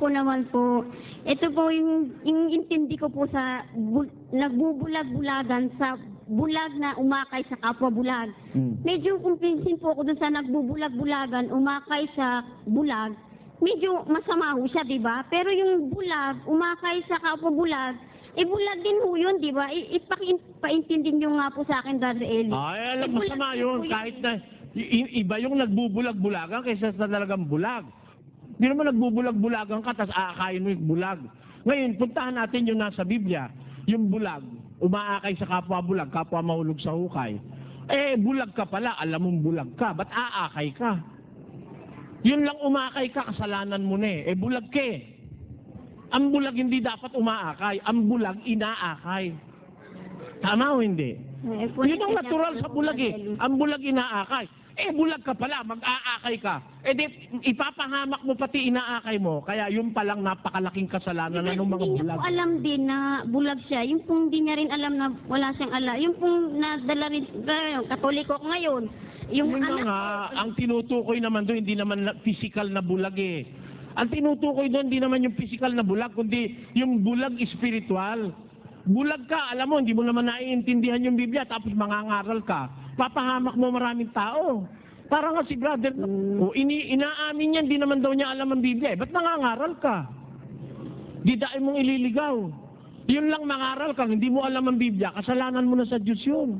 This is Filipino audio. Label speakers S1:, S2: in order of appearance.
S1: ko naman po, ito po yung intindi ko po sa nagbubulag-bulagan sa bulag na umakay sa kapwa bulag. Medyo kumpinsin po ako dun sa nagbubulag-bulagan, umakay sa bulag. Medyo masama ho siya, di ba? Pero yung bulag, umakay sa kapwa bulag, bulag din ho yun, di ba? Ipaintindi nyo nga po sa akin, Brother Eli.
S2: Ay, alam, masama yun. Kahit na iba yung nagbubulag-bulagan kaysa sa talagang bulag. Hindi naman nagbubulag-bulagan ka, tapos aakayin mo yung bulag. Ngayon, puntahan natin yung nasa Biblia, yung bulag. Umaakay sa kapwa bulag, kapwa mahulog sa hukay. Bulag ka pala, alam mong bulag ka, ba't aakay ka? Yun lang umakay ka, kasalanan mo na bulag ka Ang bulag hindi dapat umaakay, ang bulag inaakay. Tama o hindi? Yun ang natural sa bulag Ang bulag inaakay. Bulag ka pala, mag-aakay ka. Di, ipapahamak mo pati inaakay mo. Kaya yun palang napakalaking kasalanan ng mga bulag.
S1: Hindi niya po alam din na bulag siya. Yung pong hindi niya rin alam na wala siyang ala. Yung pong nadala rin, Katoliko ko ngayon. Yung
S2: anak nga, ang tinutukoy naman doon, hindi naman physical na bulag Ang tinutukoy doon, hindi naman yung physical na bulag, kundi yung bulag spiritual. Bulag ka, alam mo, hindi mo naman naiintindihan yung Biblia, tapos mangangaral ka. Papahamak mo maraming tao. Parang nga si brother, inaamin niya, hindi naman daw niya alam ang Biblia. Ba't nangangaral ka? Di dahil mong ililigaw. Yun lang mangaral ka, hindi mo alam ang Biblia, kasalanan mo na sa Diyos yun.